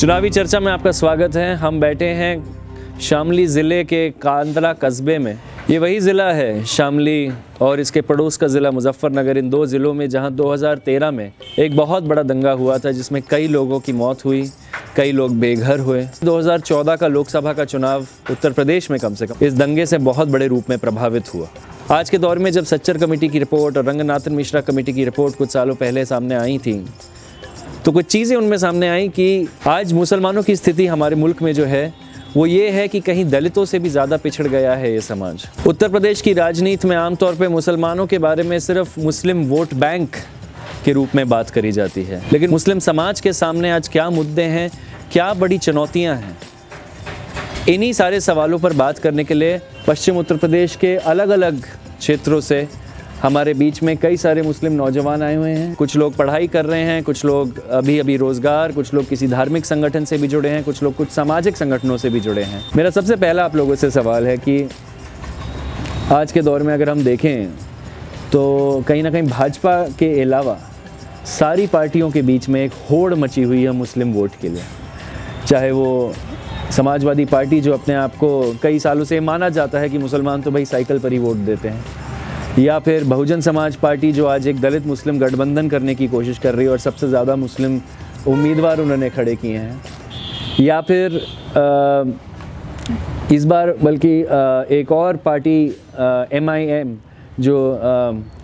चुनावी चर्चा में आपका स्वागत है। हम बैठे हैं शामली ज़िले के कांदला कस्बे में। ये वही ज़िला है शामली और इसके पड़ोस का ज़िला मुजफ्फरनगर, इन दो ज़िलों में जहां 2013 में एक बहुत बड़ा दंगा हुआ था जिसमें कई लोगों की मौत हुई, कई लोग बेघर हुए। 2014 का लोकसभा का चुनाव उत्तर प्रदेश में कम से कम इस दंगे से बहुत बड़े रूप में प्रभावित हुआ। आज के दौर में जब सच्चर कमेटी की रिपोर्ट और रंगनाथन मिश्रा कमेटी की रिपोर्ट कुछ सालों पहले सामने आई थी तो कुछ चीज़ें उनमें सामने आई कि आज मुसलमानों की स्थिति हमारे मुल्क में जो है वो ये है कि कहीं दलितों से भी ज़्यादा पिछड़ गया है ये समाज। उत्तर प्रदेश की राजनीति में आमतौर पे मुसलमानों के बारे में सिर्फ मुस्लिम वोट बैंक के रूप में बात करी जाती है, लेकिन मुस्लिम समाज के सामने आज क्या मुद्दे हैं, क्या बड़ी चुनौतियां हैं, इन्हीं सारे सवालों पर बात करने के लिए पश्चिम उत्तर प्रदेश के अलग अलग क्षेत्रों से हमारे बीच में कई सारे मुस्लिम नौजवान आए हुए हैं। कुछ लोग पढ़ाई कर रहे हैं, कुछ लोग अभी रोज़गार, कुछ लोग किसी धार्मिक संगठन से भी जुड़े हैं, कुछ लोग कुछ सामाजिक संगठनों से भी जुड़े हैं। मेरा सबसे पहला आप लोगों से सवाल है कि आज के दौर में अगर हम देखें तो कहीं ना कहीं भाजपा के अलावा सारी पार्टियों के बीच में एक होड़ मची हुई है मुस्लिम वोट के लिए। चाहे वो समाजवादी पार्टी जो अपने आप को कई सालों से माना जाता है कि मुसलमान तो भाई साइकिल पर ही वोट देते हैं, या फिर बहुजन समाज पार्टी जो आज एक दलित मुस्लिम गठबंधन करने की कोशिश कर रही है और सबसे ज़्यादा मुस्लिम उम्मीदवार उन्होंने खड़े किए हैं, या फिर इस बार बल्कि एक और पार्टी MIM जो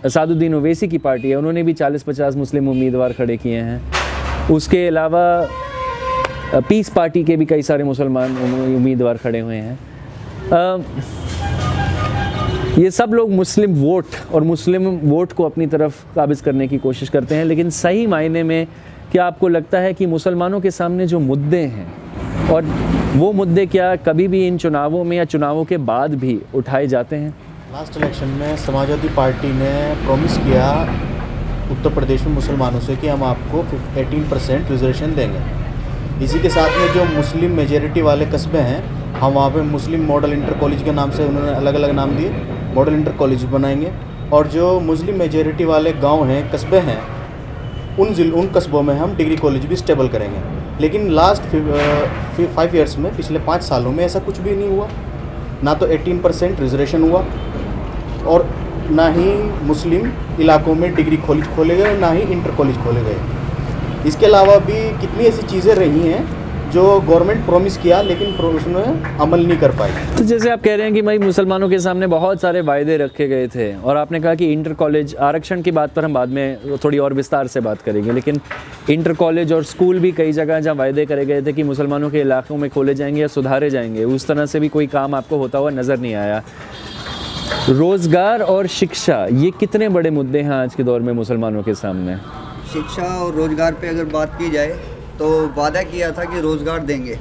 असादुद्दीन ओवैसी की पार्टी है, उन्होंने भी 40-50 मुस्लिम उम्मीदवार खड़े किए हैं। उसके अलावा पीस पार्टी के भी कई सारे मुसलमान उम्मीदवार खड़े हुए हैं। ये सब लोग मुस्लिम वोट और मुस्लिम वोट को अपनी तरफ काबिज़ करने की कोशिश करते हैं, लेकिन सही मायने में क्या आपको लगता है कि मुसलमानों के सामने जो मुद्दे हैं और वो मुद्दे क्या कभी भी इन चुनावों में या चुनावों के बाद भी उठाए जाते हैं? लास्ट इलेक्शन में समाजवादी पार्टी ने प्रॉमिस किया उत्तर प्रदेश में मुसलमानों से कि हम आपको 18% रिजर्वेशन देंगे। इसी के साथ में जो मुस्लिम मेजॉरिटी वाले कस्बे हैं, हम वहाँ पे मुस्लिम मॉडल इंटर कॉलेज के नाम से उन्होंने अलग अलग नाम दिए, मॉडल इंटर कॉलेज बनाएंगे। और जो मुस्लिम मेजॉरिटी वाले गांव हैं, कस्बे हैं, उन कस्बों में हम डिग्री कॉलेज भी स्टेबल करेंगे। लेकिन लास्ट 5 ईयर्स में, पिछले 5 सालों में ऐसा कुछ भी नहीं हुआ। ना तो 18% रिजर्वेशन हुआ और ना ही मुस्लिम इलाकों में डिग्री कॉलेज खोले गए, ना ही इंटर कॉलेज खोले गए। इसके अलावा भी कितनी ऐसी चीज़ें रही हैं जो गवर्नमेंट प्रॉमिस किया लेकिन उसमें अमल नहीं कर पाई। तो जैसे आप कह रहे हैं कि भाई मुसलमानों के सामने बहुत सारे वायदे रखे गए थे और आपने कहा कि इंटर कॉलेज आरक्षण की बात पर हम बाद में थोड़ी और विस्तार से बात करेंगे, लेकिन इंटर कॉलेज और स्कूल भी कई जगह जहाँ वायदे करे गए थे कि मुसलमानों के इलाकों में खोले जाएंगे या सुधारे जाएंगे, उस तरह से भी कोई काम आपको होता हुआ नज़र नहीं आया। रोज़गार और शिक्षा, ये कितने बड़े मुद्दे हैं आज के दौर में मुसलमानों के सामने? शिक्षा और रोज़गार पे अगर बात की जाए तो वादा किया था कि रोज़गार देंगे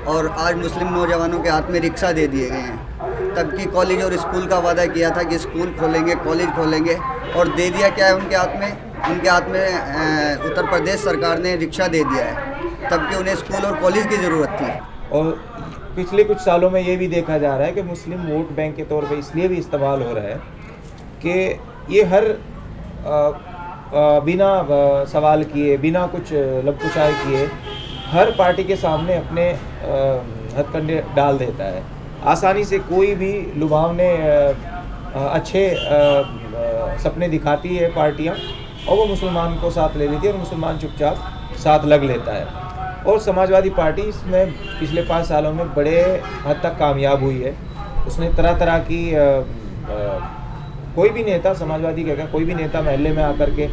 और आज मुस्लिम नौजवानों के हाथ में रिक्शा दे दिए गए हैं। तब की कॉलेज और स्कूल का वादा किया था कि स्कूल खोलेंगे, कॉलेज खोलेंगे, और दे दिया क्या है उनके हाथ में? उनके हाथ में उत्तर प्रदेश सरकार ने रिक्शा दे दिया है, तब कि उन्हें स्कूल और कॉलेज की ज़रूरत थी। और पिछले कुछ सालों में ये भी देखा जा रहा है कि मुस्लिम वोट बैंक के तौर पे इसलिए भी इस्तेमाल हो रहा है कि ये हर बिना सवाल किए, बिना कुछ लबकुशाई किए हर पार्टी के सामने अपने हथकंडे डाल देता है। आसानी से कोई भी लुभावने अच्छे सपने दिखाती है पार्टियां और वो मुसलमान को साथ ले लेती है और मुसलमान चुपचाप साथ लग लेता है। और समाजवादी पार्टी इसमें पिछले 5 सालों में बड़े हद तक कामयाब हुई है। उसने तरह तरह की कोई भी नेता, समाजवादी का कोई भी नेता महल्ले में आकर के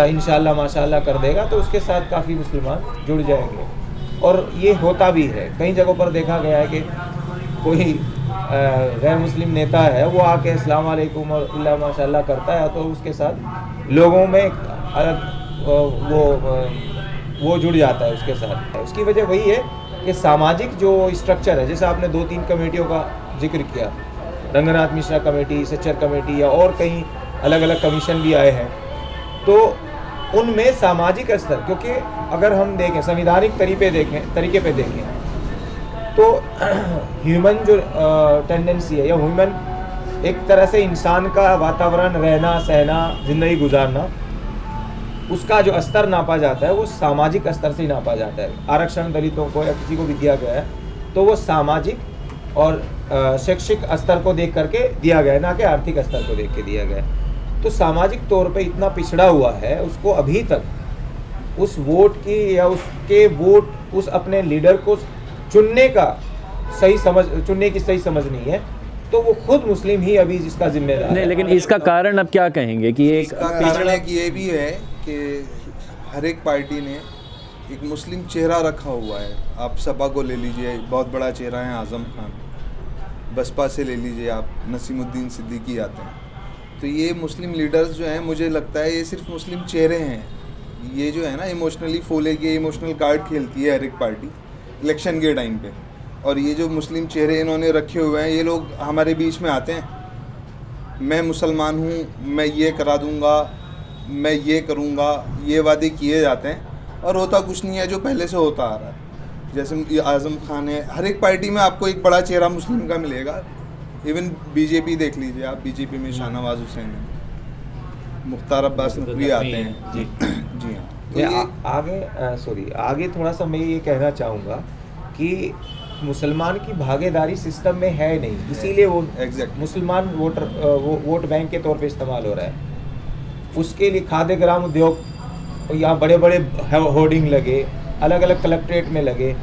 इंशाल्लाह माशाल्लाह कर देगा तो उसके साथ काफ़ी मुसलमान जुड़ जाएंगे, और ये होता भी है। कई जगहों पर देखा गया है कि कोई गैर मुस्लिम नेता है, वो आके अस्सलाम वालेकुम और अल्लाह माशाल्लाह करता है तो उसके साथ लोगों में वो जुड़ जाता है उसके साथ। उसकी वजह वही है कि सामाजिक जो स्ट्रक्चर है, जैसे आपने 2-3 कमेटियों का जिक्र किया, रंगनाथ मिश्रा कमेटी, सच्चर कमेटी या और कई अलग अलग कमीशन भी आए हैं, तो उनमें सामाजिक स्तर, क्योंकि अगर हम देखें संविधानिक तरीके पे देखें तो ह्यूमन जो टेंडेंसी है या ह्यूमन एक तरह से इंसान का वातावरण, रहना सहना, ज़िंदगी गुजारना, उसका जो स्तर नापा जाता है वो सामाजिक स्तर से ही नापा जाता है। आरक्षण दलितों को या किसी को भी दिया गया है तो वो सामाजिक और शैक्षिक स्तर को देख करके दिया गया है, ना कि आर्थिक स्तर को देख के दिया गया है। तो सामाजिक तौर पे इतना पिछड़ा हुआ है, उसको अभी तक उस वोट की या उसके वोट उस अपने लीडर को चुनने की सही समझ नहीं है, तो वो खुद मुस्लिम ही अभी जिसका जिम्मेदार नहीं, है। लेकिन इसका कारण अब क्या कहेंगे कि एक इसका कारण एक ये भी है कि हर एक पार्टी ने एक मुस्लिम चेहरा रखा हुआ है। आप सपा को ले लीजिए, बहुत बड़ा चेहरा है आज़म खान। बसपा से ले लीजिए आप, नसीमुद्दीन सिद्दीकी आते हैं। तो ये मुस्लिम लीडर्स जो हैं, मुझे लगता है ये सिर्फ मुस्लिम चेहरे हैं। ये जो है ना इमोशनली फोले के इमोशनल कार्ड खेलती है हर एक पार्टी इलेक्शन के टाइम पे। और ये जो मुस्लिम चेहरे इन्होंने रखे हुए हैं, ये लोग हमारे बीच में आते हैं, मैं मुसलमान हूँ, मैं ये करा दूँगा, मैं ये करूँगा, ये वादे किए जाते हैं और होता कुछ नहीं है जो पहले से होता आ रहा है। जैसे आज़म खान है, हर एक पार्टी में आपको एक बड़ा चेहरा मुस्लिम का मिलेगा। इवन बीजेपी देख लीजिए आप, बीजेपी में शाहनवाज हुसैन है, मुख्तार अब्बास नकवी आते हैं। जी जी हाँ। तो ये आगे थोड़ा सा मैं ये कहना चाहूँगा कि मुसलमान की भागीदारी सिस्टम में है नहीं, इसीलिए वो मुसलमान वोट बैंक के तौर पे इस्तेमाल हो रहा है। उसके लिए खाद्य ग्राम उद्योग, यहाँ बड़े बड़े होर्डिंग लगे, अलग अलग कलेक्ट्रेट में लगे,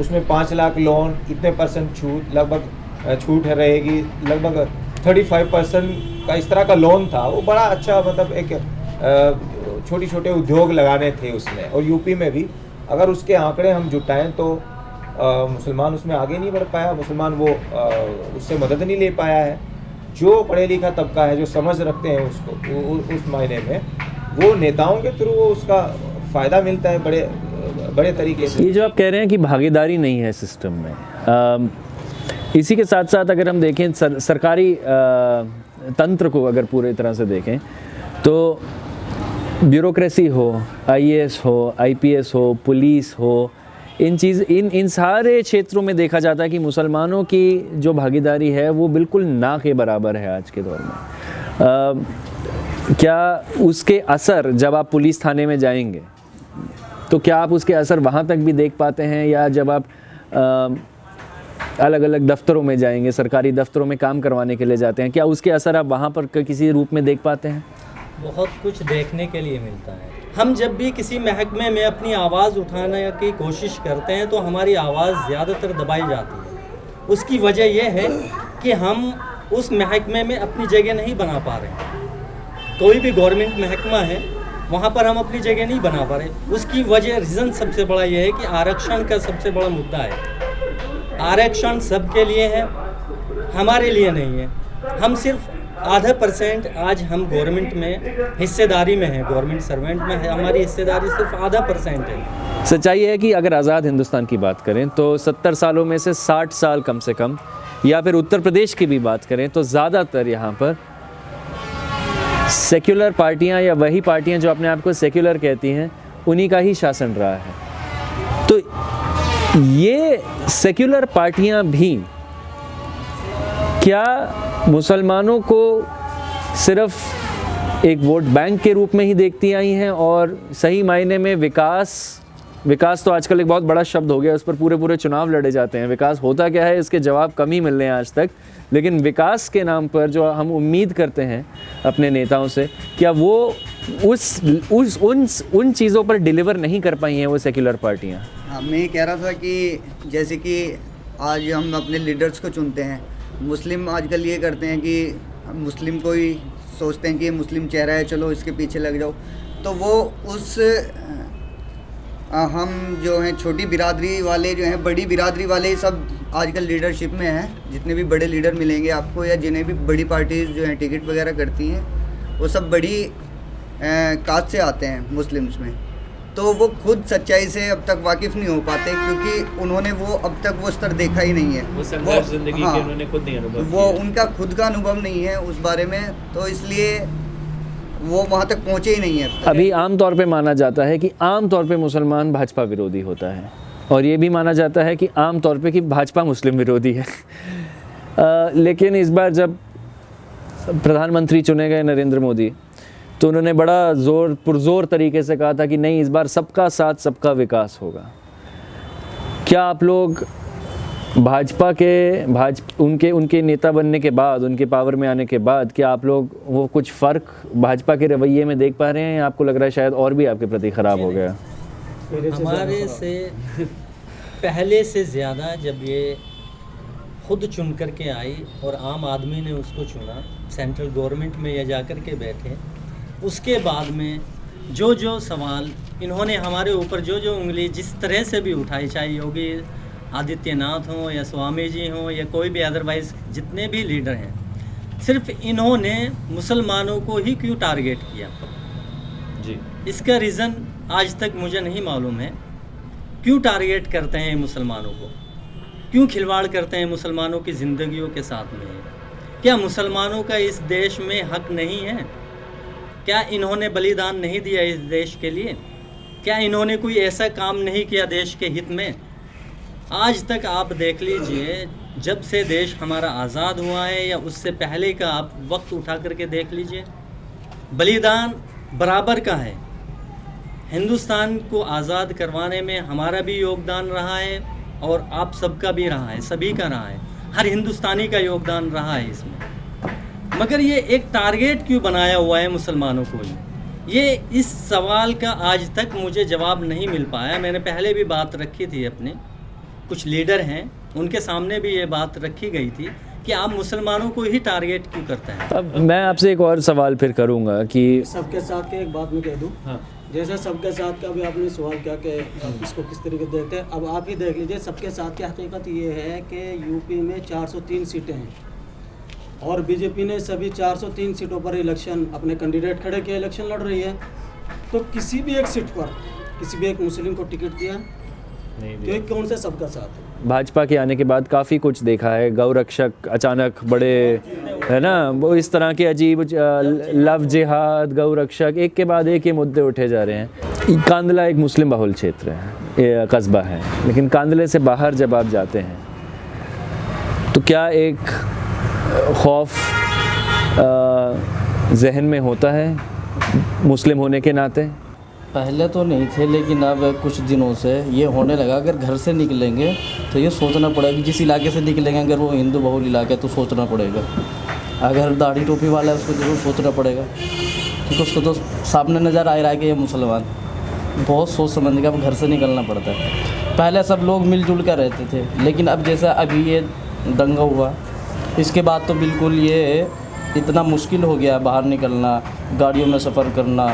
उसमें 5 लाख लोन, इतने % छूट, लगभग छूट रहेगी, लगभग 35% का इस तरह का लोन था। वो बड़ा अच्छा, मतलब एक छोटे छोटे उद्योग लगाने थे उसमें। और यूपी में भी अगर उसके आंकड़े हम जुटाएं तो मुसलमान उसमें आगे नहीं बढ़ पाया, मुसलमान वो उससे मदद नहीं ले पाया है। जो पढ़े लिखा तबका है, जो समझ रखते हैं उसको उस मायने में, वो नेताओं के थ्रू वो उसका फ़ायदा मिलता है बड़े तरीके से। ये जो आप कह रहे हैं कि भागीदारी नहीं है सिस्टम में, इसी के साथ साथ अगर हम देखें सरकारी तंत्र को अगर पूरे तरह से देखें तो ब्यूरोक्रेसी हो, IAS हो, IPS हो, पुलिस हो, इन सारे क्षेत्रों में देखा जाता है कि मुसलमानों की जो भागीदारी है वो बिल्कुल ना के बराबर है आज के दौर में। क्या उसके असर, जब आप पुलिस थाने में जाएंगे तो क्या आप उसके असर वहाँ तक भी देख पाते हैं, या जब आप अलग अलग दफ्तरों में जाएंगे, सरकारी दफ्तरों में काम करवाने के लिए जाते हैं, क्या उसके असर आप वहाँ पर किसी रूप में देख पाते हैं? बहुत कुछ देखने के लिए मिलता है। हम जब भी किसी महकमे में अपनी आवाज़ उठाने की कोशिश करते हैं तो हमारी आवाज़ ज़्यादातर दबाई जाती है। उसकी वजह यह है कि हम उस महकमे में अपनी जगह नहीं बना पा रहे। कोई भी गवर्नमेंट महकमा है, वहाँ पर हम अपनी जगह नहीं बना पा रहे। उसकी वजह, रीज़न सबसे बड़ा यह है कि आरक्षण का सबसे बड़ा मुद्दा है। आरक्षण सबके लिए है, हमारे लिए नहीं है। हम सिर्फ आधा % आज हम गवर्नमेंट में हिस्सेदारी में है, गवर्नमेंट सर्वेंट में है, हमारी हिस्सेदारी सिर्फ आधा % है। सच्चाई है कि अगर आज़ाद हिंदुस्तान की बात करें तो 70 सालों में से 60 साल कम से कम, या फिर उत्तर प्रदेश की भी बात करें तो ज़्यादातर यहाँ पर सेक्युलर पार्टियाँ, या वही पार्टियाँ जो अपने आप को सेक्युलर कहती हैं, उन्हीं का ही शासन रहा है। तो ये सेक्युलर पार्टियाँ भी क्या मुसलमानों को सिर्फ एक वोट बैंक के रूप में ही देखती आई हैं, और सही मायने में विकास तो आजकल एक बहुत बड़ा शब्द हो गया, उस पर पूरे चुनाव लड़े जाते हैं। विकास होता क्या है, इसके जवाब कम ही मिल रहे हैं आज तक। लेकिन विकास के नाम पर जो हम उम्मीद करते हैं अपने नेताओं से, क्या वो उन चीज़ों पर डिलीवर नहीं कर पाई हैं वो सेक्युलर पार्टियाँ? हाँ, मैं कह रहा था कि जैसे कि आज हम अपने लीडर्स को चुनते हैं, मुस्लिम आजकल ये करते हैं कि मुस्लिम को ही सोचते हैं कि ये मुस्लिम चेहरा है, चलो इसके पीछे लग जाओ। तो वो उस हम जो हैं छोटी बिरादरी वाले जो हैं, बड़ी बिरादरी वाले सब आजकल लीडरशिप में हैं। जितने भी बड़े लीडर मिलेंगे आपको, या जिन्हें भी बड़ी पार्टीज जो हैं टिकट वगैरह करती हैं, वो सब बड़ी कास्ट से आते हैं मुस्लिम्स में। तो वो खुद सच्चाई से अब तक वाकिफ़ नहीं हो पाते, क्योंकि उन्होंने वो अब तक वो स्तर देखा ही नहीं है। वो संघर्ष जिंदगी के उन्होंने खुद नहीं अनुभव किया। वो उनका खुद का अनुभव नहीं है उस बारे में, तो इसलिए वो वहाँ तक पहुँचे ही नहीं है। अभी आम तौर पे माना जाता है कि आम तौर पे मुसलमान भाजपा विरोधी होता है, और ये भी माना जाता है कि आम तौर पे कि भाजपा मुस्लिम विरोधी है। लेकिन इस बार जब प्रधानमंत्री चुने गए नरेंद्र मोदी, तो उन्होंने बड़ा पुरजोर तरीके से कहा था कि नहीं, इस बार सबका साथ सबका विकास होगा। क्या आप लोग भाजपा के उनके नेता बनने के बाद, उनके पावर में आने के बाद, क्या आप लोग वो कुछ फ़र्क भाजपा के रवैये में देख पा रहे हैं, या आपको लग रहा है शायद और भी आपके प्रति ख़राब हो गया? हमारे से पहले से ज़्यादा जब ये खुद चुन कर के आई और आम आदमी ने उसको चुना, सेंट्रल गवर्नमेंट में ये जा कर के बैठे, उसके बाद में जो जो सवाल इन्होंने हमारे ऊपर जो उंगली जिस तरह से भी उठाई, चाहे योगी आदित्यनाथ हों या स्वामी जी हों या कोई भी अदरवाइज़ जितने भी लीडर हैं, सिर्फ इन्होंने मुसलमानों को ही क्यों टारगेट किया जी, इसका रीज़न आज तक मुझे नहीं मालूम है। क्यों टारगेट करते हैं मुसलमानों को, क्यों खिलवाड़ करते हैं मुसलमानों की ज़िंदगियों के साथ में? क्या मुसलमानों का इस देश में हक नहीं है? क्या इन्होंने बलिदान नहीं दिया इस देश के लिए? क्या इन्होंने कोई ऐसा काम नहीं किया देश के हित में? आज तक आप देख लीजिए, जब से देश हमारा आज़ाद हुआ है या उससे पहले का आप वक्त उठा करके देख लीजिए, बलिदान बराबर का है। हिंदुस्तान को आज़ाद करवाने में हमारा भी योगदान रहा है और आप सबका भी रहा है, सभी का रहा है, हर हिंदुस्तानी का योगदान रहा है इसमें। मगर ये एक टारगेट क्यों बनाया हुआ है मुसलमानों को? ये इस सवाल का आज तक मुझे जवाब नहीं मिल पाया। मैंने पहले भी बात रखी थी, अपने कुछ लीडर हैं उनके सामने भी ये बात रखी गई थी कि आप मुसलमानों को ही टारगेट क्यों करते हैं। अब मैं आपसे एक और सवाल फिर करूंगा कि सबके साथ के एक बात मैं कह दूं, हाँ, जैसे सबके साथ का भी आपने सवाल किया कि इसको किस तरीके से देखते हैं। अब आप ही देख लीजिए, सबके साथ की हकीकत ये है कि यूपी में 403 सीटें हैं और बीजेपी ने सभी 403 सीटों पर इलेक्शन अपने कैंडिडेट खड़े किए, इलेक्शन लड़ रही है। तो किसी भी एक सीट पर किसी भी एक मुस्लिम को टिकट दिया तो एक कौन से सबका साथ है? भाजपा के आने के बाद काफ़ी कुछ देखा है, गौरक्षक अचानक बड़े, है ना, वो इस तरह के अजीब लव जिहाद, गौरक्षक, एक के बाद एक ये मुद्दे उठे जा रहे हैं। कांदला एक मुस्लिम बहुल क्षेत्र है, ये कस्बा है, लेकिन कांदले से बाहर जब आप जाते हैं तो क्या एक खौफ जहन में होता है मुस्लिम होने के नाते? पहले तो नहीं थे, लेकिन अब कुछ दिनों से ये होने लगा। अगर घर से निकलेंगे तो ये सोचना पड़ेगा कि जिस इलाके से निकलेंगे अगर वो हिंदू बहुल इलाका है तो सोचना पड़ेगा। अगर दाढ़ी टोपी वाला है उसको जरूर सोचना पड़ेगा, क्योंकि उसको तो सामने नज़र आ रहा है कि ये मुसलमान। बहुत सोच समझ के अब घर से निकलना पड़ता है। पहले सब लोग मिलजुल कर रहते थे, लेकिन अब जैसा अभी ये दंगा हुआ, इसके बाद तो बिल्कुल ये इतना मुश्किल हो गया बाहर निकलना, गाड़ियों में सफ़र करना,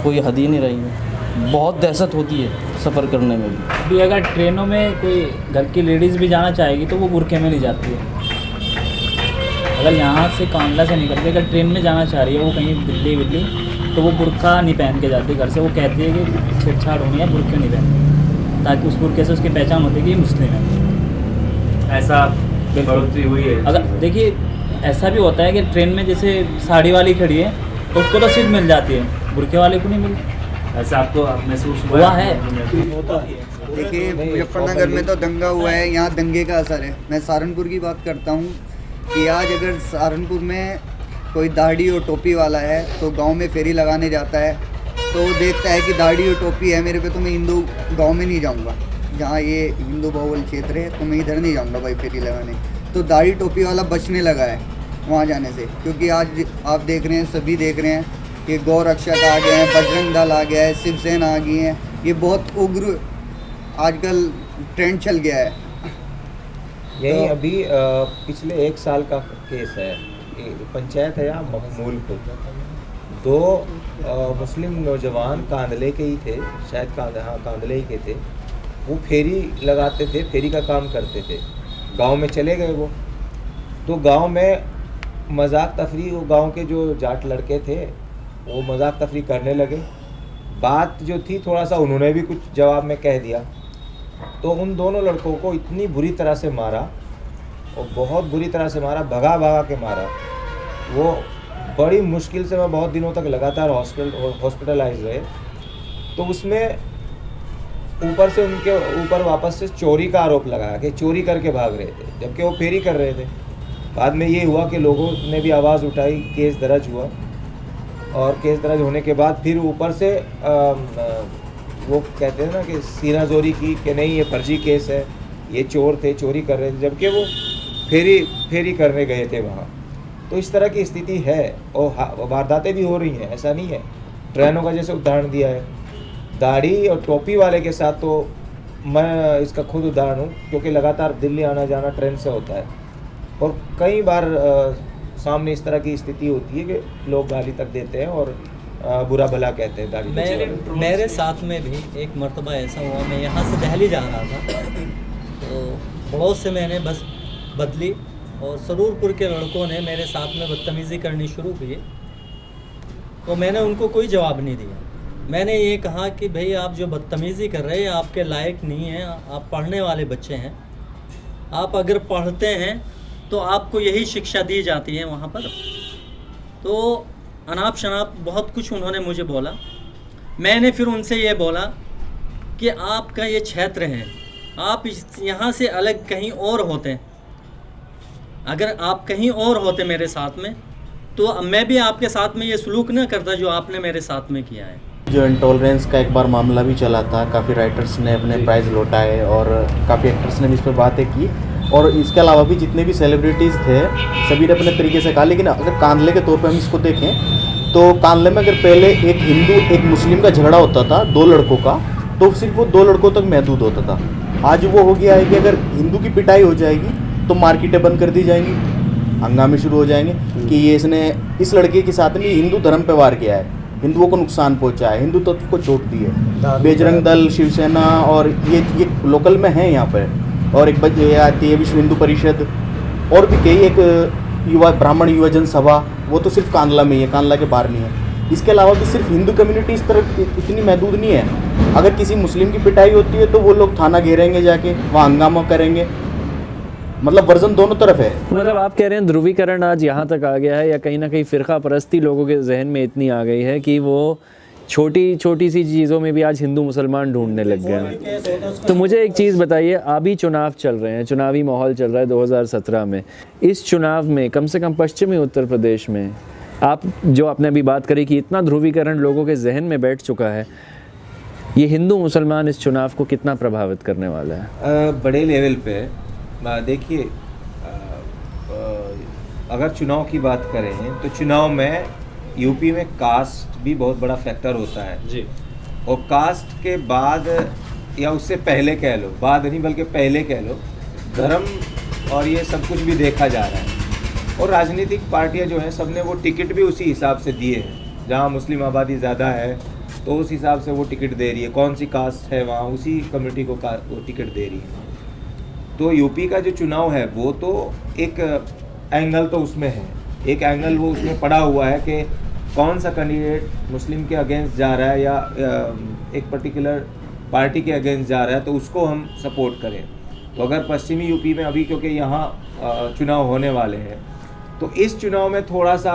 कोई हद ही नहीं रही है। बहुत दहशत होती है सफ़र करने में भी। अभी अगर ट्रेनों में कोई घर की लेडीज़ भी जाना चाहेगी तो वो बुर्के में नहीं जाती है। अगर यहाँ से कांदला से निकल के अगर ट्रेन में जाना चाह रही है वो कहीं दिल्ली तो वो बुर्का नहीं पहन के जाती घर से। वो कहती है कि छेड़छाड़ होनी है, बुर्के नहीं पहनते, ताकि उस बुर्के से उसकी पहचान होती है कि ये मुस्लिम है। ऐसा बढ़ोतरी हुई है। अगर देखिए ऐसा भी होता है कि ट्रेन में जैसे साड़ी वाली खड़ी है तो उसको तो सीट मिल जाती है, बुर्के वाले को नहीं मिलती। ऐसा आपको महसूस हुआ है? देखिए, मुजफ्फरनगर में तो दंगा हुआ है, यहाँ दंगे का असर है। मैं सहारनपुर की बात करता हूँ कि आज अगर सहारनपुर में कोई दाढ़ी और टोपी वाला है तो गांव में फेरी लगाने जाता है तो वो देखता है कि दाढ़ी और टोपी है मेरे पे, तो मैं हिंदू गांव में नहीं जाऊँगा, जहाँ ये हिंदू बहुल क्षेत्र है तो मैं इधर नहीं जाऊँगा भाई फेरी लगाने। तो दाढ़ी टोपी वाला बचने लगा है वहाँ जाने से, क्योंकि आज आप देख रहे हैं, सभी देख रहे हैं कि गौ रक्षक आ गए हैं, बजरंग दल आ गया है, शिवसेना आ गई है। ये बहुत उग्र आजकल ट्रेंड चल गया है। यही अभी पिछले 1 साल का केस है, पंचायत है यहाँ मकमूलपुर। 2 मुस्लिम नौजवान कांदले के ही थे, शायद कांदले ही के थे। वो फेरी लगाते थे, फेरी का काम करते थे। गांव में चले गए वो, तो गांव में मजाक तफरी, वो गांव के जो जाट लड़के थे वो मजाक तफरी करने लगे। बात जो थी थोड़ा सा उन्होंने भी कुछ जवाब में कह दिया, तो उन दोनों लड़कों को इतनी बुरी तरह से मारा, और बहुत बुरी तरह से मारा, भगा भगा के मारा। वो बड़ी मुश्किल से, मैं बहुत दिनों तक लगातार हॉस्पिटलाइज रहे। तो उसमें ऊपर से उनके ऊपर वापस से चोरी का आरोप लगाया कि चोरी करके भाग रहे थे, जबकि वो फेरी कर रहे थे। बाद में ये हुआ कि लोगों ने भी आवाज़ उठाई, केस दर्ज हुआ। और केस दर्ज होने के बाद फिर ऊपर से वो कहते हैं ना कि सीनाजोरी की कि नहीं ये फर्जी केस है, ये चोर थे, चोरी कर रहे थे, जबकि वो फेरी करने गए थे वहाँ। तो इस तरह की स्थिति है और वारदातें भी हो रही हैं, ऐसा नहीं है। ट्रेनों का जैसे उदाहरण दिया है, दाढ़ी और टोपी वाले के साथ तो मैं इसका खुद उदाहरण हूँ, क्योंकि लगातार दिल्ली आना जाना ट्रेन से होता है और कई बार सामने इस तरह की स्थिति होती है कि लोग गाली तक देते हैं और बुरा भला कहते हैं दाढ़ी। मेरे साथ में भी एक मर्तबा ऐसा हुआ, मैं यहाँ से दिल्ली जा रहा था, तो पड़ोस से मैंने बस बदली और सरूरपुर के लड़कों ने मेरे साथ में बदतमीज़ी करनी शुरू की, तो मैंने उनको कोई जवाब नहीं दिया। मैंने ये कहा कि भाई आप जो बदतमीज़ी कर रहे हैं आपके लायक नहीं हैं, आप पढ़ने वाले बच्चे हैं, आप अगर पढ़ते हैं तो आपको यही शिक्षा दी जाती है वहाँ पर। तो अनाप शनाप बहुत कुछ उन्होंने मुझे बोला। मैंने फिर उनसे ये बोला कि आपका ये क्षेत्र है, आप यहाँ से अलग कहीं और होते, अगर आप कहीं और होते मेरे साथ में तो मैं भी आपके साथ में ये सलूक ना करता जो आपने मेरे साथ में किया है। जो इंटॉलरेंस का एक बार मामला भी चला था, काफ़ी राइटर्स ने अपने प्राइज़ लौटाए और काफ़ी एक्टर्स ने भी इस पर बातें की, और इसके अलावा भी जितने भी सेलिब्रिटीज़ थे सभी ने अपने तरीके से कहा। लेकिन अगर कांदले के तौर पे हम इसको देखें तो कांदले में अगर पहले एक हिंदू एक मुस्लिम का झगड़ा होता था 2 लड़कों का, तो सिर्फ वो 2 लड़कों तक महदूद होता था। आज वो हो गया है कि अगर हिंदू की पिटाई हो जाएगी तो मार्केटें बंद कर दी जाएंगी, हंगामे शुरू हो जाएंगे कि ये इसने इस लड़के के साथ में हिंदू धर्म पे वार किया है, हिंदुओं को नुकसान पहुंचा है, हिंदू तत्व को चोट दी है। बजरंग दल, शिवसेना और ये लोकल में है यहाँ पर, और एक ये आती है विश्व हिंदू परिषद और भी कई एक युवा ब्राह्मण युवा जन सभा, वो तो सिर्फ कांदला में ही है, कांदला के बाहर नहीं है। इसके अलावा भी सिर्फ हिंदू कम्युनिटी इस तरह इतनी महदूद नहीं है। अगर किसी मुस्लिम की पिटाई होती है तो वो लोग थाना घेरेंगे, जाके वहाँ हंगामा करेंगे, मतलब वर्जन दोनों तरफ है। मतलब आप कह रहे हैं ध्रुवीकरण आज यहाँ तक आ गया है, या कहीं ना कहीं फ़िरका परस्ती लोगों के जहन में इतनी आ गई है कि वो छोटी छोटी सी चीज़ों में भी आज हिंदू मुसलमान ढूंढने लग गए हैं। तो मुझे एक चीज़ बताइए, अभी चुनाव चल रहे हैं, चुनावी माहौल चल रहा है 2017 में, इस चुनाव में कम से कम पश्चिमी उत्तर प्रदेश में आप जो आपने अभी बात करी कि इतना ध्रुवीकरण लोगों के जहन में बैठ चुका है, ये हिंदू मुसलमान इस चुनाव को कितना प्रभावित करने वाला है? बड़े लेवल पे देखिए, अगर चुनाव की बात करें तो चुनाव में यूपी में कास्ट भी बहुत बड़ा फैक्टर होता है जी, और कास्ट के बाद या उससे पहले कह लो, बाद नहीं बल्कि पहले कह लो, धर्म और ये सब कुछ भी देखा जा रहा है। और राजनीतिक पार्टियां जो हैं सब ने वो टिकट भी उसी हिसाब से दिए हैं, जहां मुस्लिम आबादी ज़्यादा है तो उस हिसाब से वो टिकट दे रही है, कौन सी कास्ट है वहाँ उसी कम्युनिटी को वो टिकट दे रही है। तो यूपी का जो चुनाव है वो तो एक एंगल तो उसमें है, एक एंगल वो उसमें पड़ा हुआ है कि कौन सा कैंडिडेट मुस्लिम के अगेंस्ट जा रहा है या एक पर्टिकुलर पार्टी के अगेंस्ट जा रहा है तो उसको हम सपोर्ट करें। तो अगर पश्चिमी यूपी में अभी क्योंकि यहाँ चुनाव होने वाले हैं तो इस चुनाव में थोड़ा सा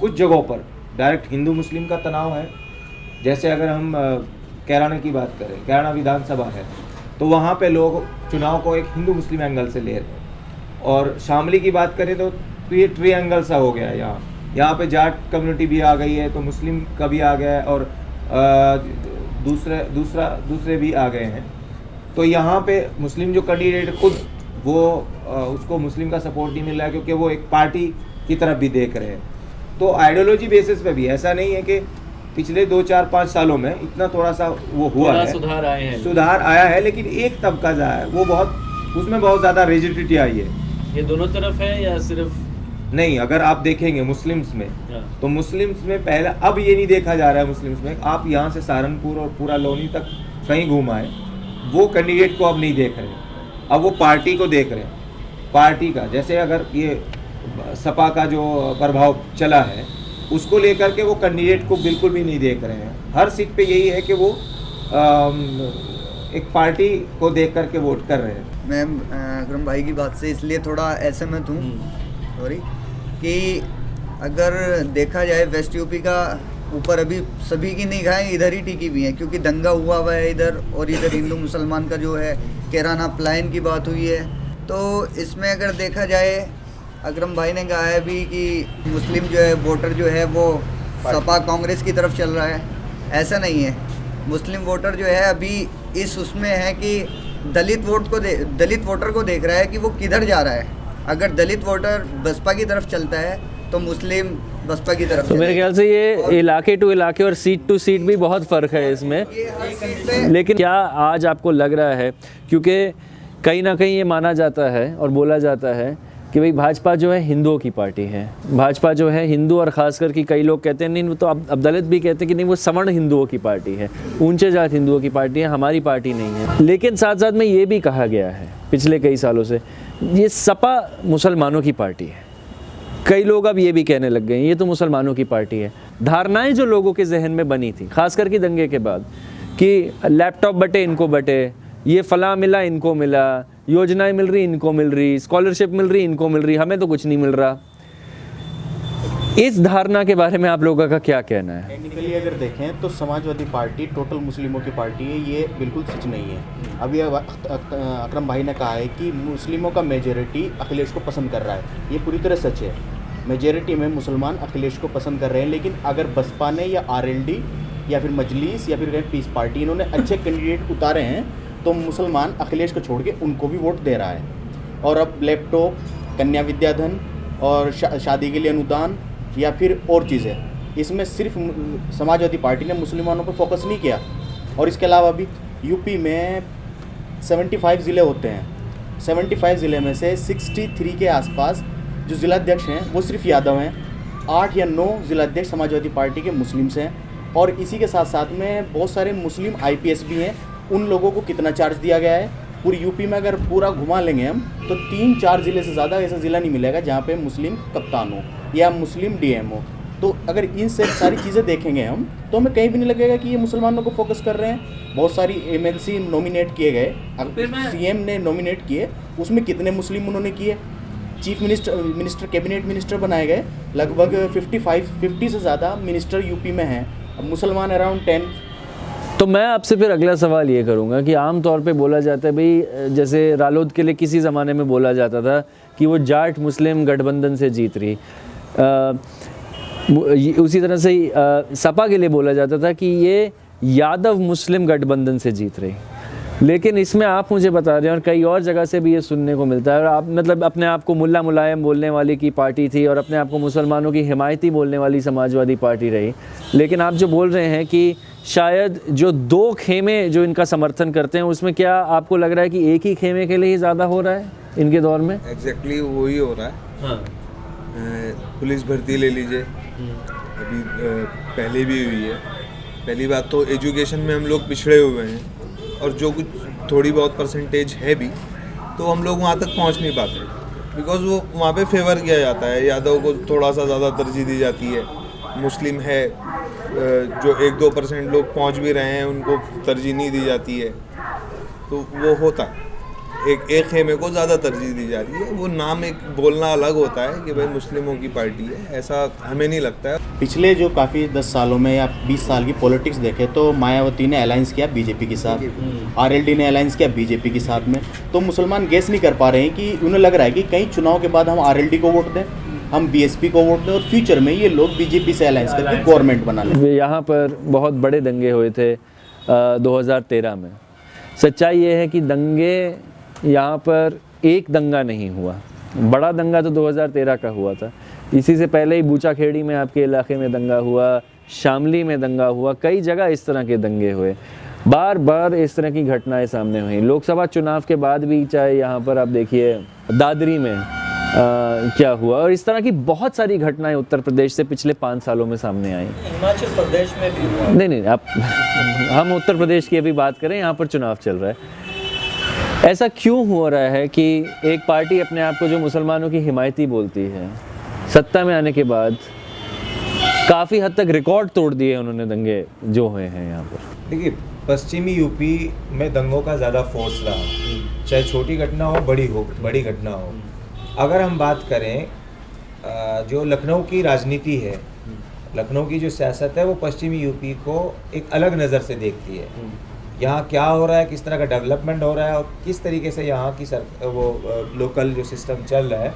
कुछ जगहों पर डायरेक्ट हिंदू मुस्लिम का तनाव है। जैसे अगर हम कैराना की बात करें, कैराना विधानसभा है तो वहाँ पे लोग चुनाव को एक हिंदू मुस्लिम एंगल से ले रहे हैं, और शामली की बात करें तो ये ट्रायंगल सा हो गया है। यहाँ पे जाट कम्युनिटी भी आ गई है तो मुस्लिम का भी आ गया है और दूसरे भी आ गए हैं। तो यहाँ पे मुस्लिम जो कैंडिडेट खुद वो उसको मुस्लिम का सपोर्ट नहीं मिल रहा है क्योंकि वो एक पार्टी की तरफ भी देख रहे हैं। तो आइडियोलॉजी बेसिस पे भी ऐसा नहीं है कि पिछले 2-4-5 सालों में इतना थोड़ा सा वो हुआ है, सुधार आया है, लेकिन एक तबका जो है वो उसमें बहुत ज़्यादा रिजिडिटी आई है। ये दोनों तरफ है या सिर्फ? नहीं, अगर आप देखेंगे मुस्लिम्स में तो मुस्लिम्स में पहले, अब ये नहीं देखा जा रहा है मुस्लिम्स में, आप यहाँ से सहारनपुर और पूरा लोनी तक कहीं घूम आए, वो कैंडिडेट को अब नहीं देख रहे, अब वो पार्टी को देख रहे हैं। पार्टी का जैसे अगर ये सपा का जो प्रभाव चला है उसको लेकर के वो कैंडिडेट को बिल्कुल भी नहीं देख रहे हैं। हर सीट पे यही है कि वो एक पार्टी को देख करके वोट कर रहे हैं। मैं अकरम भाई की बात से इसलिए थोड़ा असहमत हूँ सॉरी कि अगर देखा जाए वेस्ट यूपी का ऊपर अभी सभी की निगाहें इधर ही टिकी हुई हैं क्योंकि दंगा हुआ है इधर, और इधर हिंदू मुसलमान का जो है कैराना पलायन की बात हुई है। तो इसमें अगर देखा जाए अकरम भाई ने कहा है भी कि मुस्लिम जो है वोटर जो है वो सपा कांग्रेस की तरफ चल रहा है। ऐसा नहीं है। मुस्लिम वोटर जो है अभी इस उसमें है कि दलित वोटर को देख रहा है कि वो किधर जा रहा है। अगर दलित वोटर बसपा की तरफ चलता है तो मुस्लिम बसपा की तरफ। तो मेरे ख्याल से ये इलाके टू इलाके और सीट टू सीट भी बहुत फ़र्क है इसमें। लेकिन क्या आज आपको लग रहा है, क्योंकि कहीं ना कहीं ये माना जाता है और बोला जाता है कि भाई भाजपा जो है हिंदुओं की पार्टी है, भाजपा जो है हिंदू, और ख़ासकर कि कई लोग कहते हैं नहीं, तो अब दलित भी कहते हैं कि नहीं वो सवर्ण हिंदुओं की पार्टी है, ऊंचे जात हिंदुओं की पार्टी है, हमारी पार्टी नहीं है। लेकिन साथ साथ में ये भी कहा गया है पिछले कई सालों से ये सपा मुसलमानों की पार्टी है। कई लोग अब ये भी कहने लग गए ये तो मुसलमानों की पार्टी है। धारणाएं जो लोगों के जहन में बनी थी खासकर कि दंगे के बाद कि लैपटॉप बटे इनको बटे, ये फला मिला इनको मिला, योजनाएं मिल रही इनको मिल रही, स्कॉलरशिप मिल रही इनको मिल रही, हमें तो कुछ नहीं मिल रहा। इस धारणा के बारे में आप लोगों का क्या कहना है? टेक्निकली अगर देखें तो समाजवादी पार्टी टोटल मुस्लिमों की पार्टी है, ये बिल्कुल सच नहीं है। अभी अकरम भाई ने कहा है कि मुस्लिमों का मेजॉरिटी अखिलेश को पसंद कर रहा है, ये पूरी तरह सच है। मेजॉरिटी में मुसलमान अखिलेश को पसंद कर रहे हैं, लेकिन अगर बसपा ने या आरएलडी या फिर मजलिस या फिर पीस पार्टी इन्होंने अच्छे कैंडिडेट उतारे हैं तो मुसलमान अखिलेश को छोड़ के उनको भी वोट दे रहा है। और अब लैपटॉप, कन्या विद्याधन और शादी के लिए अनुदान या फिर और चीज़ें, इसमें सिर्फ समाजवादी पार्टी ने मुसलमानों पर फोकस नहीं किया। और इसके अलावा भी यूपी में 75 ज़िले होते हैं, 75 ज़िले में से 63 के आसपास जो ज़िलाध्यक्ष हैं वो सिर्फ यादव हैं, 8 या 9 ज़िलाध्यक्ष समाजवादी पार्टी के मुस्लिम्स हैं। और इसी के साथ साथ में बहुत सारे मुस्लिम IPS भी हैं। उन लोगों को कितना चार्ज दिया गया है पूरी यूपी में अगर पूरा घुमा लेंगे हम तो 3-4 ज़िले से ज़्यादा ऐसा ज़िला नहीं मिलेगा जहाँ पे मुस्लिम कप्तान हो या मुस्लिम DM हो। तो अगर इन से सारी चीज़ें देखेंगे हम तो हमें कहीं भी नहीं लगेगा कि ये मुसलमानों को फोकस कर रहे हैं। बहुत सारी MLC नॉमिनेट किए गए, CM ने नॉमिनेट किए, उसमें कितने मुस्लिम उन्होंने किए। चीफ मिनिस्टर कैबिनेट मिनिस्टर बनाए गए, लगभग 50 से ज़्यादा मिनिस्टर यूपी में हैं, अब मुसलमान अराउंड 10। तो मैं आपसे फिर अगला सवाल ये करूँगा कि आम तौर पे बोला जाता है भाई, जैसे रालोद के लिए किसी ज़माने में बोला जाता था कि वो जाट मुस्लिम गठबंधन से जीत रही, उसी तरह से ही सपा के लिए बोला जाता था कि ये यादव मुस्लिम गठबंधन से जीत रही। लेकिन इसमें आप मुझे बता रहे हैं और कई और जगह से भी ये सुनने को मिलता है, और आप मतलब अपने आप को मुल्ला मुलायम बोलने वाली की पार्टी थी और अपने आप को मुसलमानों की हिमायती बोलने वाली समाजवादी पार्टी रही। लेकिन आप जो बोल रहे हैं कि शायद जो 2 खेमे जो इनका समर्थन करते हैं उसमें क्या आपको लग रहा है कि एक ही खेमे के लिए ही ज़्यादा हो रहा है इनके दौर में? एग्जैक्टली वही हो रहा है। हाँ। पुलिस भर्ती ले लीजिए, अभी पहले भी हुई है। पहली बात तो एजुकेशन में हम लोग पिछड़े हुए हैं, और जो कुछ थोड़ी बहुत परसेंटेज है भी तो हम लोग वहाँ तक पहुँच नहीं पाते, बिकॉज़ वो वहाँ पे फेवर किया जाता है। यादव को थोड़ा सा ज़्यादा तरजीह दी जाती है, मुस्लिम है जो 1-2% लोग पहुँच भी रहे हैं उनको तरजीह नहीं दी जाती है। तो वो होता है, एक खेमे को ज़्यादा तरजीह दी जा रही है। वो नाम एक बोलना अलग होता है कि भाई मुस्लिमों की पार्टी है, ऐसा हमें नहीं लगता है। पिछले जो काफ़ी 10 सालों में या 20 साल की पॉलिटिक्स देखे तो मायावती ने अलायंस किया बीजेपी के साथ, आरएलडी ने अलायंस किया बीजेपी के साथ में। तो मुसलमान गेस नहीं कर पा रहे हैं कि उन्हें लग रहा है कि कहीं चुनाव के बाद हम आरएलडी को वोट दें, हम बीएसपी को वोट दें और फ्यूचर में ये लोग बीजेपी से अलायंस करके गवर्नमेंट बना लें। यहाँ पर बहुत बड़े दंगे हुए थे 2013 में। सच्चाई ये है कि दंगे यहाँ पर एक दंगा नहीं हुआ, बड़ा दंगा तो 2013 का हुआ था। इसी से पहले ही बूचाखेड़ी में आपके इलाके में दंगा हुआ, शामली में दंगा हुआ, कई जगह इस तरह के दंगे हुए। बार बार इस तरह की घटनाएं सामने हुई। लोकसभा चुनाव के बाद भी चाहे यहाँ पर आप देखिए दादरी में क्या हुआ, और इस तरह की बहुत सारी घटनाएं उत्तर प्रदेश से पिछले 5 सालों में सामने आई। हिमाचल प्रदेश में भी हुआ। नहीं आप हम उत्तर प्रदेश की अभी बात करें, यहाँ पर चुनाव चल रहा है। ऐसा क्यों हो रहा है कि एक पार्टी अपने आप को जो मुसलमानों की हिमायती बोलती है, सत्ता में आने के बाद काफ़ी हद तक रिकॉर्ड तोड़ दिए उन्होंने दंगे जो हुए हैं यहाँ पर? देखिए, पश्चिमी यूपी में दंगों का ज़्यादा फोर्स रहा, चाहे छोटी घटना हो बड़ी घटना हो। अगर हम बात करें जो लखनऊ की राजनीति है, लखनऊ की जो सियासत है, वो पश्चिमी यूपी को एक अलग नज़र से देखती है। यहाँ क्या हो रहा है, किस तरह का डेवलपमेंट हो रहा है और किस तरीके से यहाँ की लोकल जो सिस्टम चल रहा है,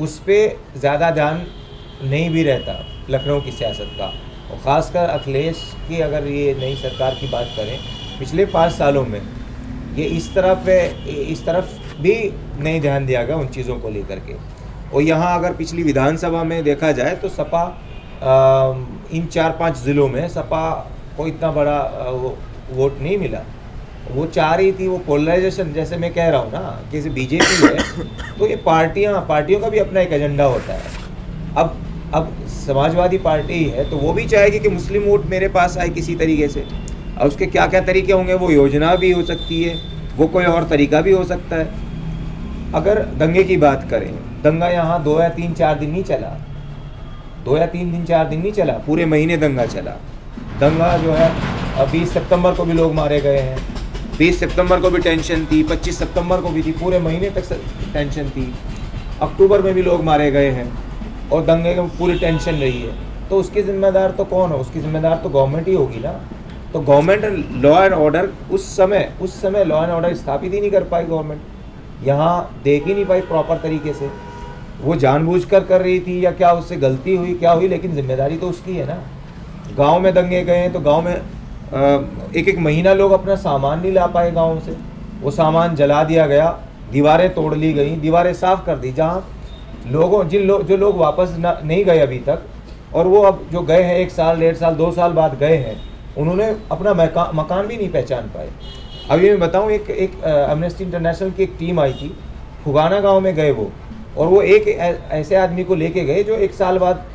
उस पर ज़्यादा ध्यान नहीं भी रहता लखनऊ की सियासत का। और ख़ासकर अखिलेश की अगर ये नई सरकार की बात करें, पिछले 5 सालों में ये इस तरफ भी नहीं ध्यान दिया गया उन चीज़ों को लेकर के। और यहाँ अगर पिछली विधानसभा में देखा जाए तो सपा इन 4-5 ज़िलों में सपा को इतना बड़ा वोट नहीं मिला। वो चाह रही थी वो पोलराइजेशन, जैसे मैं कह रहा हूँ ना कि बीजेपी है तो ये पार्टियों का भी अपना एक एजेंडा होता है। अब समाजवादी पार्टी है तो वो भी चाहेगी कि मुस्लिम वोट मेरे पास आए किसी तरीके से। और उसके क्या क्या तरीके होंगे, वो योजना भी हो सकती है, वो कोई और तरीका भी हो सकता है। अगर दंगे की बात करें, दंगा यहाँ 2 या 3-4 दिन नहीं चला, 2 या 3 दिन 4 दिन नहीं चला, पूरे महीने दंगा चला। दंगा जो है 20 सितंबर को भी लोग मारे गए हैं, 20 सितंबर को भी टेंशन थी, 25 सितंबर को भी थी, पूरे महीने तक टेंशन थी। अक्टूबर में भी लोग मारे गए हैं और दंगे की पूरी टेंशन रही है। तो उसकी ज़िम्मेदार तो कौन है? उसकी ज़िम्मेदार तो गवर्नमेंट ही होगी ना। तो गवर्नमेंट लॉ एंड ऑर्डर उस समय लॉ एंड ऑर्डर स्थापित ही नहीं कर पाई गवर्नमेंट, यहाँ देख ही नहीं पाई प्रॉपर तरीके से। वो जानबूझकर कर रही थी या क्या उससे गलती हुई, क्या हुई, लेकिन जिम्मेदारी तो उसकी है ना। गांव में दंगे गए हैं तो गांव में एक महीना लोग अपना सामान नहीं ला पाए गांव से, वो सामान जला दिया गया, दीवारें तोड़ ली गई, दीवारें साफ़ कर दी। जहाँ जो लोग वापस नहीं गए अभी तक, और वो अब जो गए हैं 1 साल 1.5 साल 2 साल बाद गए हैं, उन्होंने अपना मकान भी नहीं पहचान पाए। अभी मैं बताऊं, एक एमनेस्टी इंटरनेशनल की एक टीम आई थी, फुगाना गांव में गए वो, और वो एक ऐसे आदमी को लेके गए जो 1 साल बाद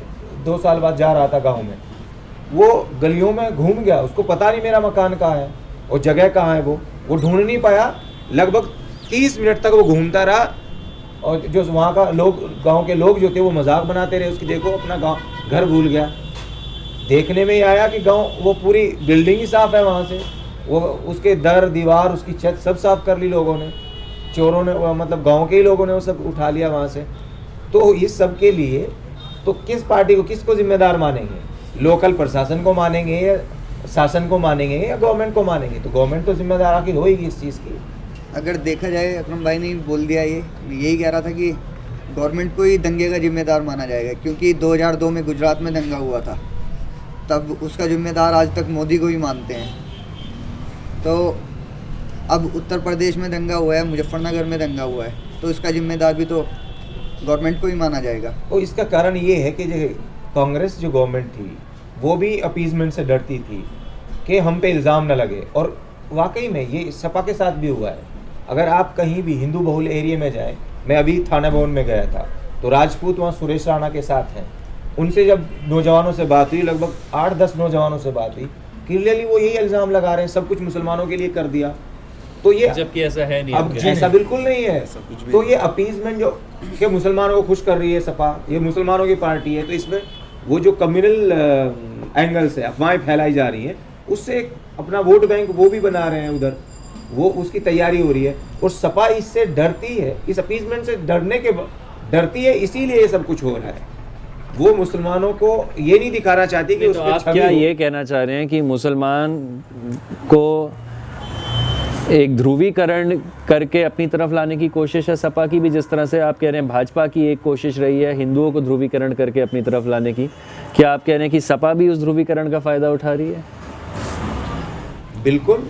2 साल बाद जा रहा था गांव में। वो गलियों में घूम गया, उसको पता नहीं मेरा मकान कहाँ है और जगह कहाँ है, वो ढूंढ नहीं पाया। लगभग 30 मिनट तक वो घूमता रहा, और जो वहाँ का गांव के लोग जो थे वो मजाक बनाते रहे उसकी, देखो अपना घर भूल गया। देखने में ही आया कि गांव, वो पूरी बिल्डिंग ही साफ़ है वहाँ से, वो उसके दर दीवार उसकी छत सब साफ़ कर ली लोगों ने, चोरों ने, मतलब गांव के ही लोगों ने वो सब उठा लिया वहाँ से। तो इस सब के लिए तो किस पार्टी को, किसको जिम्मेदार मानेंगे? लोकल प्रशासन को मानेंगे या शासन को मानेंगे या गवर्नमेंट को मानेंगे? तो गवर्नमेंट तो जिम्मेदार आखिर होगी इस चीज़ की। अगर देखा जाए, अकरम भाई ने बोल दिया, ये यही कह रहा था कि गवर्नमेंट को ही दंगे का जिम्मेदार माना जाएगा, क्योंकि 2002 में गुजरात में दंगा हुआ था, तब उसका जिम्मेदार आज तक मोदी को ही मानते हैं। तो अब उत्तर प्रदेश में दंगा हुआ है, मुजफ्फरनगर में दंगा हुआ है, तो इसका जिम्मेदार भी तो गवर्नमेंट को ही माना जाएगा। तो इसका कारण ये है कि जो कांग्रेस जो गवर्नमेंट थी वो भी अपीजमेंट से डरती थी कि हम पे इल्ज़ाम न लगे, और वाकई में ये सपा के साथ भी हुआ है। अगर आप कहीं भी हिंदू बहुल एरिया में जाएं, मैं अभी थाना भवन में गया था, तो राजपूत वहाँ सुरेश राणा के साथ हैं। उनसे जब नौजवानों से बात हुई, लगभग 8-10 नौजवानों से बात हुई, क्लियरली वो यही इल्ज़ाम लगा रहे हैं सब कुछ मुसलमानों के लिए कर दिया। तो ये जबकि ऐसा है नहीं, अब ऐसा बिल्कुल नहीं है। तो ये अपीजमेंट जो कि मुसलमानों को खुश कर रही है सपा, ये मुसलमानों की पार्टी है, तो इसमें वो जो कम्युनल एंगल से अफवाहें फैलाई जा रही हैं, उससे अपना वोट बैंक वो भी बना रहे हैं उधर, वो उसकी तैयारी हो रही है। और सपा इससे डरती है, इस अपीजमेंट से डरती है, इसीलिए ये सब कुछ हो रहा है। वो मुसलमानों को ये नहीं दिखाना चाहती कि तो आप क्या ये कहना चाह रहे हैं कि मुसलमान को एक ध्रुवीकरण करके अपनी तरफ लाने की कोशिश है सपा की भी, जिस तरह से आप कह रहे हैं भाजपा की एक कोशिश रही है हिंदुओं को ध्रुवीकरण करके अपनी तरफ लाने की, क्या आप कह रहे हैं कि सपा भी उस ध्रुवीकरण का फ़ायदा उठा रही है? बिल्कुल,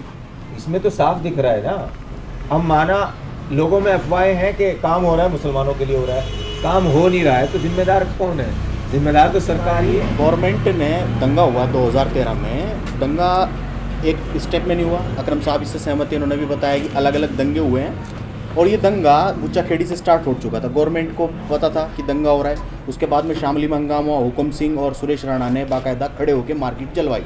इसमें तो साफ दिख रहा है ना। हम माना लोगों में अफवाहें हैं कि काम हो रहा है, मुसलमानों के लिए हो रहा है, काम हो नहीं रहा है, तो जिम्मेदार कौन है? जिम्मेदार तो सरकार ही है। गवर्नमेंट ने दंगा हुआ 2013 में, दंगा एक स्टेप में नहीं हुआ। अकरम साहब इससे सहमत हैं, उन्होंने भी बताया कि अलग अलग दंगे हुए हैं, और ये दंगा गुच्चाखेड़ी से स्टार्ट हो चुका था। गवर्नमेंट को पता था कि दंगा हो रहा है। उसके बाद में शामली में हंगामा हुआ, हुकुम सिंह और सुरेश राणा ने बाकायदा खड़े होकर मार्केट जलवाई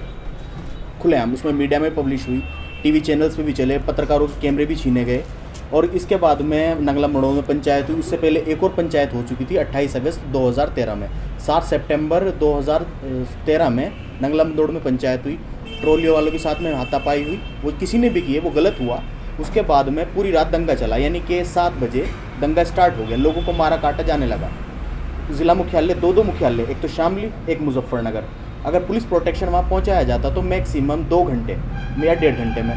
खुलेआम, उसमें मीडिया में पब्लिश हुई, टीवी चैनल्स पे भी चले, पत्रकारों के कैमरे भी छीने गए। और इसके बाद में नंगला मड़ों में पंचायत हुई। उससे पहले एक और पंचायत हो चुकी थी 28 अगस्त 2013 में। 7 सितंबर 2013 में नंगला मड़ों में पंचायत हुई, ट्रोलियों वालों के साथ में हाथापाई हुई, वो किसी ने भी की है, वो गलत हुआ। उसके बाद में पूरी रात दंगा चला, यानी कि 7 बजे दंगा स्टार्ट हो गया, लोगों को मारा काटा जाने लगा। ज़िला मुख्यालय, 2 मुख्यालय, एक तो शामली, एक मुजफ्फरनगर। अगर पुलिस प्रोटेक्शन वहाँ पहुँचाया जाता तो मैक्सिमम 2 घंटे या 1.5 घंटे में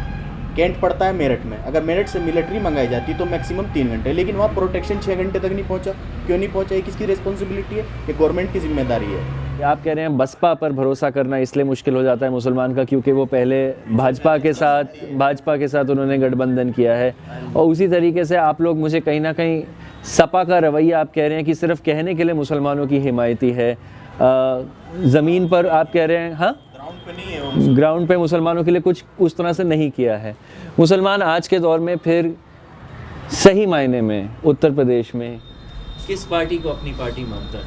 कैंट पड़ता है मेरठ में, अगर मेरठ से मिलिट्री मंगाई जाती तो मैक्सिमम 3 घंटे, लेकिन वहाँ प्रोटेक्शन 6 घंटे तक नहीं पहुँचा। क्यों नहीं पहुँचा? ये किसकी रिस्पॉन्सिबिलिटी है? ये गवर्नमेंट की जिम्मेदारी है। आप कह रहे हैं बसपा पर भरोसा करना इसलिए मुश्किल हो जाता है मुसलमान का क्योंकि वो पहले भाजपा के साथ उन्होंने गठबंधन किया है, और उसी तरीके से आप लोग मुझे कहीं ना कहीं सपा का रवैया आप कह रहे हैं कि सिर्फ कहने के लिए मुसलमानों की हिमायती है, ज़मीन पर आप कह रहे हैं हाँ ग्राउंड पे मुसलमानों के लिए कुछ उस तरह से नहीं किया है। मुसलमान आज के दौर में फिर सही मायने में उत्तर प्रदेश में किस पार्टी को अपनी पार्टी मानता है?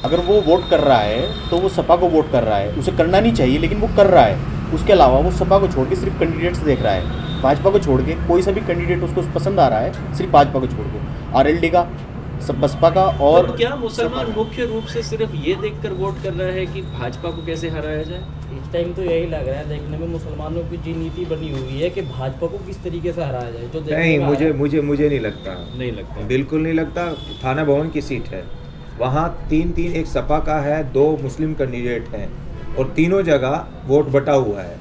अगर वो वोट कर रहा है तो वो सपा को वोट कर रहा है, उसे करना नहीं चाहिए लेकिन वो कर रहा है। उसके अलावा वो सपा को छोड़ के सिर्फ कैंडिडेट्स देख रहा है, भाजपा को छोड़ के कोई सा भी कैंडिडेट उसको पसंद आ रहा है, सिर्फ भाजपा को छोड़ के, आरएलडी का, सब बसपा का। और तो क्या मुसलमान मुख्य रूप से सिर्फ ये देखकर वोट कर रहा है कि भाजपा को कैसे हराया जाए? इस टाइम तो यही लग रहा है देखने में मुसलमानों की जी नीति बनी हुई है कि भाजपा को किस तरीके से हराया जाए। जो नहीं, मुझे नहीं लगता, बिल्कुल नहीं लगता। थाना भवन की सीट है, वहाँ 3-3 एक सपा का है, 2 मुस्लिम कैंडिडेट हैं और तीनों जगह वोट बटा हुआ है।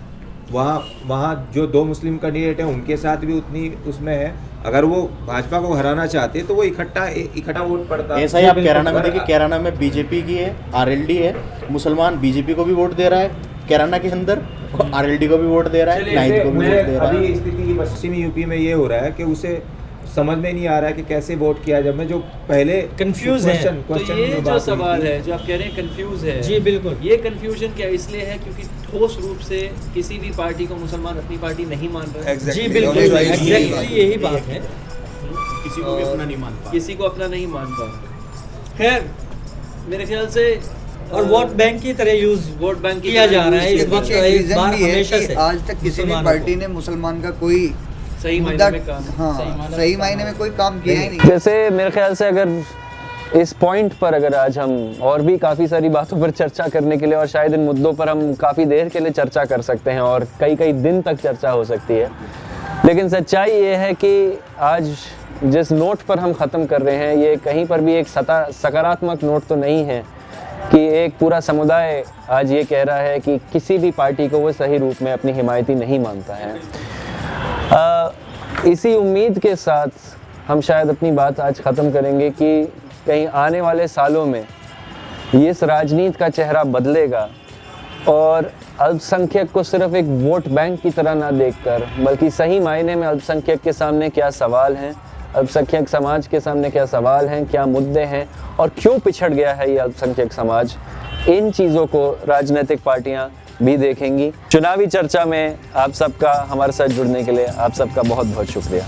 वहाँ जो 2 मुस्लिम कैंडिडेट हैं उनके साथ भी उतनी उसमें है। अगर वो भाजपा को हराना चाहते तो वो इकट्ठा वोट पड़ता। ऐसा ही आप कैराना में देखिए, कैराना में बीजेपी की है, आरएलडी है, मुसलमान बीजेपी को भी वोट दे रहा है कैराना के अंदर, और आरएलडी को भी वोट दे रहा है, नाइट को भी वोट दे रहा है। अभी स्थिति पश्चिमी यूपी में ये हो रहा है कि उसे समझ में नहीं आ रहा है कि कैसे वोट किया जाए। मैं जो पहले कंफ्यूज है, तो ये जो सवाल है जो आप कह रहे हैं कंफ्यूज है, जी बिल्कुल, ये कंफ्यूजन क्या इसलिए है क्योंकि ठोस रूप से किसी भी पार्टी को मुसलमान अपनी पार्टी नहीं मान रहे। जी बिल्कुल, एग्जैक्टली यही बात है, किसी को भी अपना नहीं मानता, किसी को अपना नहीं मान पा। खैर मेरे ख्याल से और वोट बैंक की तरह वोट बैंक किया जा रहा है इस वक्त। इस बार हमेशा से आज तक किसी भी पार्टी ने मुसलमान का कोई सही मायने में काम, सही मायने में कोई काम किया ही नहीं। जैसे मेरे ख्याल से अगर इस पॉइंट पर अगर आज हम और भी काफ़ी सारी बातों पर चर्चा करने के लिए, और शायद इन मुद्दों पर हम काफ़ी देर के लिए चर्चा कर सकते हैं और कई दिन तक चर्चा हो सकती है, लेकिन सच्चाई ये है कि आज जिस नोट पर हम ख़त्म कर रहे हैं ये कहीं पर भी एक सकारात्मक नोट तो नहीं है कि एक पूरा समुदाय आज ये कह रहा है कि किसी भी पार्टी को वो सही रूप में अपनी हिमायती नहीं मानता है। इसी उम्मीद के साथ हम शायद अपनी बात आज ख़त्म करेंगे कि कहीं आने वाले सालों में ये इस राजनीति का चेहरा बदलेगा और अल्पसंख्यक को सिर्फ एक वोट बैंक की तरह ना देखकर बल्कि सही मायने में अल्पसंख्यक के सामने क्या सवाल हैं, अल्पसंख्यक समाज के सामने क्या सवाल हैं, क्या मुद्दे हैं और क्यों पिछड़ गया है ये अल्पसंख्यक समाज, इन चीज़ों को राजनीतिक पार्टियां भी देखेंगी। चुनावी चर्चा में आप सबका हमारे साथ जुड़ने के लिए आप सबका बहुत बहुत शुक्रिया।